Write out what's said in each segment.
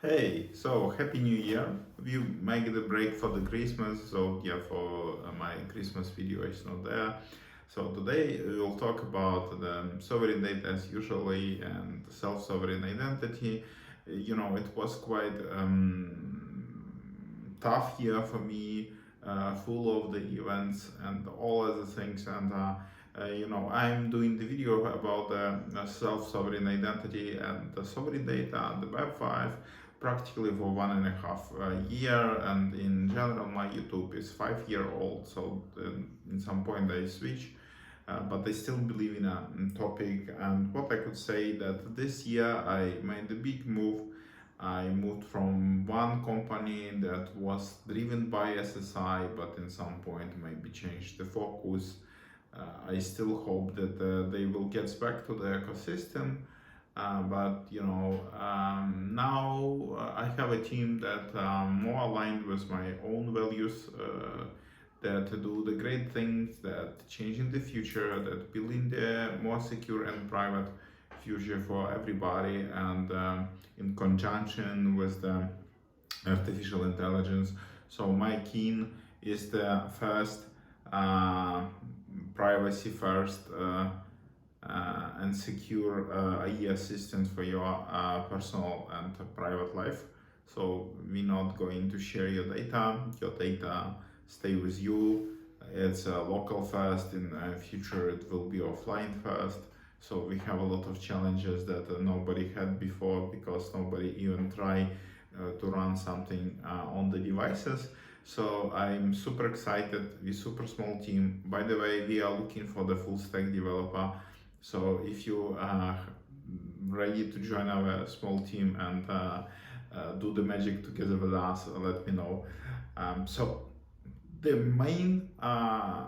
Hey, so happy New Year. We make the break for the Christmas, so yeah, for my Christmas video is not there. So today we will talk about the sovereign data as usually and self-sovereign identity. It was quite tough year for me, full of the events and all other things. I'm doing the video about the self-sovereign identity and the sovereign data and the Web 5 practically for 1.5 year, and in general my YouTube is 5 year old, so in some point I switch, but I still believe in a topic. And what I could say that this year I made a big move. I moved from one company that was driven by SSI, but in some point maybe changed the focus. I still hope that they will get back to the ecosystem. Now I have a team that more aligned with my own values, that do the great things, that changing the future, that building the more secure and private future for everybody, and in conjunction with the artificial intelligence. So my keen is the first uh, privacy first and secure AI assistant for your personal and private life. So we're not going to share your data. Your data stay with you. It's local first. In the future, it will be offline first. So we have a lot of challenges that nobody had before, because nobody even tried to run something on the devices. So I'm super excited. We're super small team. By the way, we are looking for the full stack developer. So if you are ready to join our small team and do the magic together with us, let me know. So the main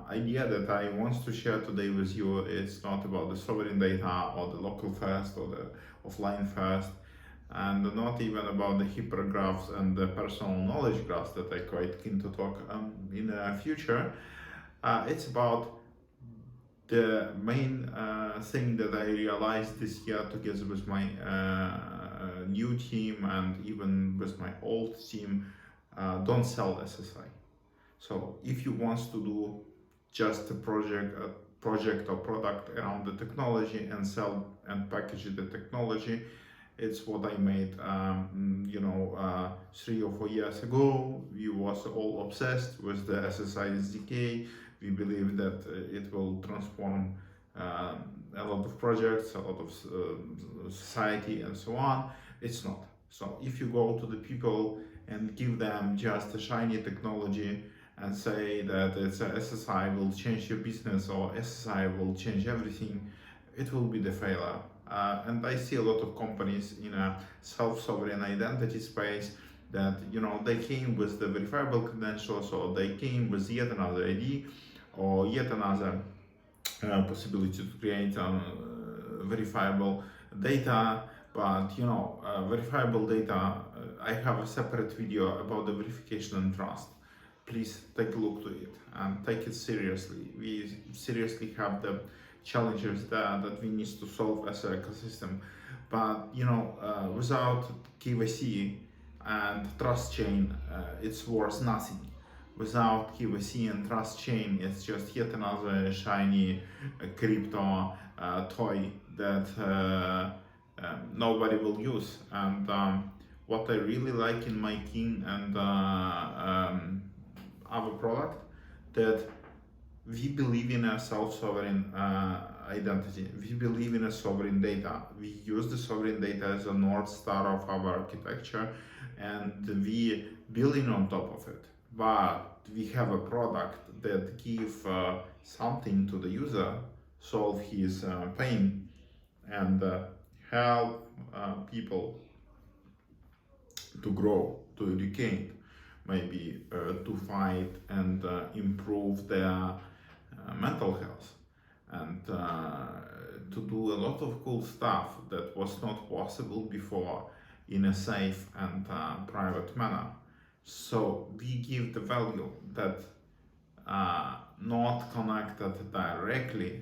idea that I want to share today with you is not about the sovereign data or the local first or the offline first, and not even about the hypergraphs and the personal knowledge graphs that I quite keen to talk in the future. It's about the main thing that I realized this year together with my new team and even with my old team. Don't sell SSI. So if you want to do just a project or product around the technology and sell and package the technology, it's what I made 3 or 4 years ago. We was all obsessed with the SSI SDK. We believe that it will transform a lot of projects, a lot of society, and so on. It's not. So if you go to the people and give them just a shiny technology and say that it's a SSI will change your business or SSI will change everything, it will be the failure. And I see a lot of companies in a self-sovereign identity space that they came with the verifiable credentials, or they came with yet another ID or yet another possibility to create verifiable data. But verifiable data, I have a separate video about the verification and trust. Please take a look to it and take it seriously. We seriously have the challenges that we need to solve as an ecosystem. But without KYC and trust chain, it's worth nothing. Without KYC and trust chain, it's just yet another shiny crypto toy that nobody will use. And what I really like in my King and our product, that we believe in a self-sovereign identity. We believe in a sovereign data. We use the sovereign data as a north star of our architecture, and we building on top of it. But we have a product that give something to the user, solve his pain, and help people to grow, to educate, maybe to fight and improve their mental health, and to do a lot of cool stuff that was not possible before in a safe and private manner. So we give the value that not connected directly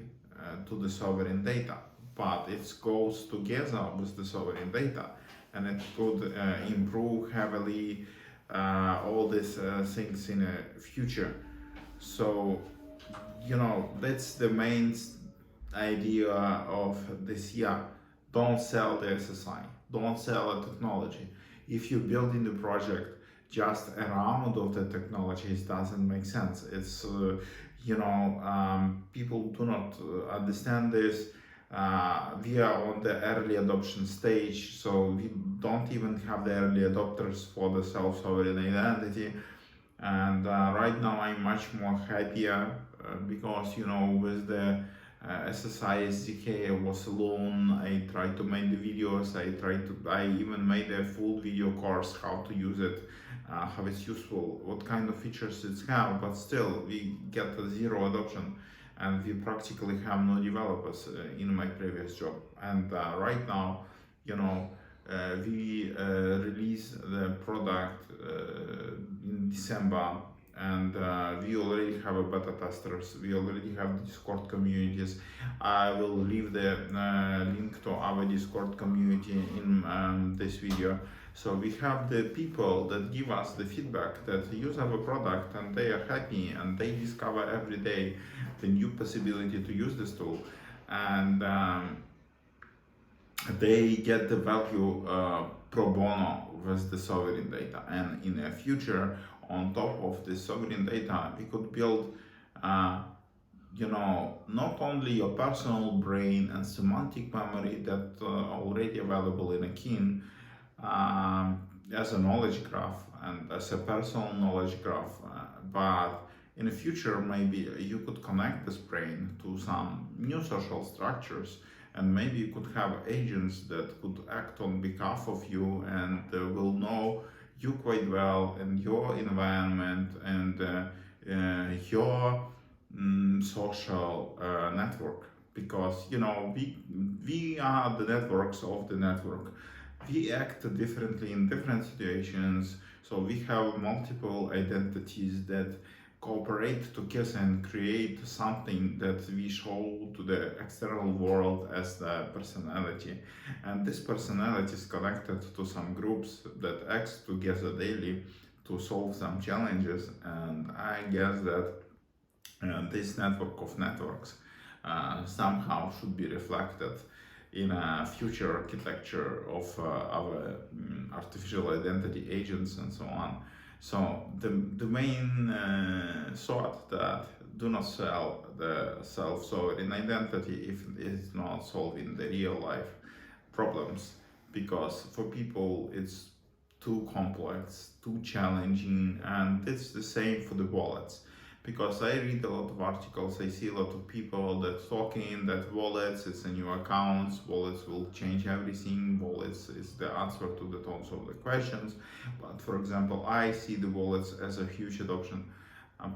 to the sovereign data, but it goes together with the sovereign data. and it could improve heavily all these things in the future. So, that's the main idea of this year. Don't sell the SSI, don't sell a technology. If you're building the project just around of the technologies, doesn't make sense. It's people do not understand this. We are on the early adoption stage, so we don't even have the early adopters for the self-sovereign identity. And right now I'm much more happier because with the SSI SDK I was alone. I tried to make the videos. I even made a full video course how to use it, how it's useful, what kind of features it's have. But still, we get a zero adoption, and we practically have no developers in my previous job. And right now, we release the product in December, and we already have a beta testers. We already have the Discord communities. I will leave the link to our Discord community in this video. So we have the people that give us the feedback, that use our product and they are happy, and they discover every day the new possibility to use this tool, and they get the value pro bono with the sovereign data. And in the future, on top of the sovereign data, we could build not only your personal brain and semantic memory that already available in Akin as a knowledge graph and as a personal knowledge graph, but in the future maybe you could connect this brain to some new social structures, and maybe you could have agents that could act on behalf of you and will know you quite well and your environment and your social network, because we are the networks of the network. We act differently in different situations, so we have multiple identities that cooperate together and create something that we show to the external world as the personality. And this personality is connected to some groups that act together daily to solve some challenges. And I guess that this network of networks somehow should be reflected in a future architecture of our artificial identity agents and so on. So the main thought that do not sell the self-sovereign identity if it's not solving the real life problems, because for people it's too complex, too challenging, and it's the same for the wallets. Because I read a lot of articles, I see a lot of people that talking that wallets, it's a new accounts, wallets will change everything, wallets is the answer to the tons of the questions. But for example, I see the wallets as a huge adoption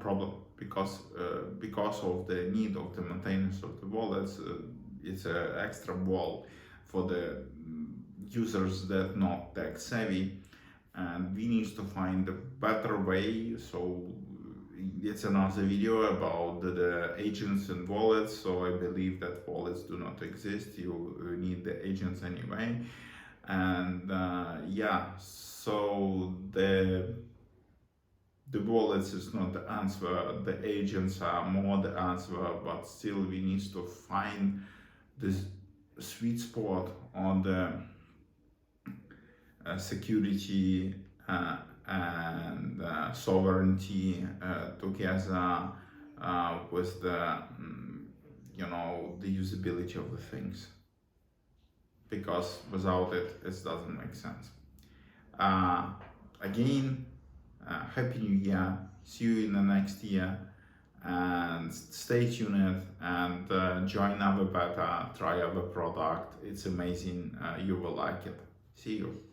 problem, because of the need of the maintenance of the wallets. It's an extra wall for the users that not tech savvy, and we need to find a better way. So it's another video about the agents and wallets. So I believe that wallets do not exist, you need the agents anyway. And so the wallets is not the answer, the agents are more the answer, but still we need to find this sweet spot on the security and sovereignty together with the the usability of the things, because without it doesn't make sense. Again, happy new year, see you in the next year, and stay tuned and join our beta, try our product, it's amazing, you will like it. See you.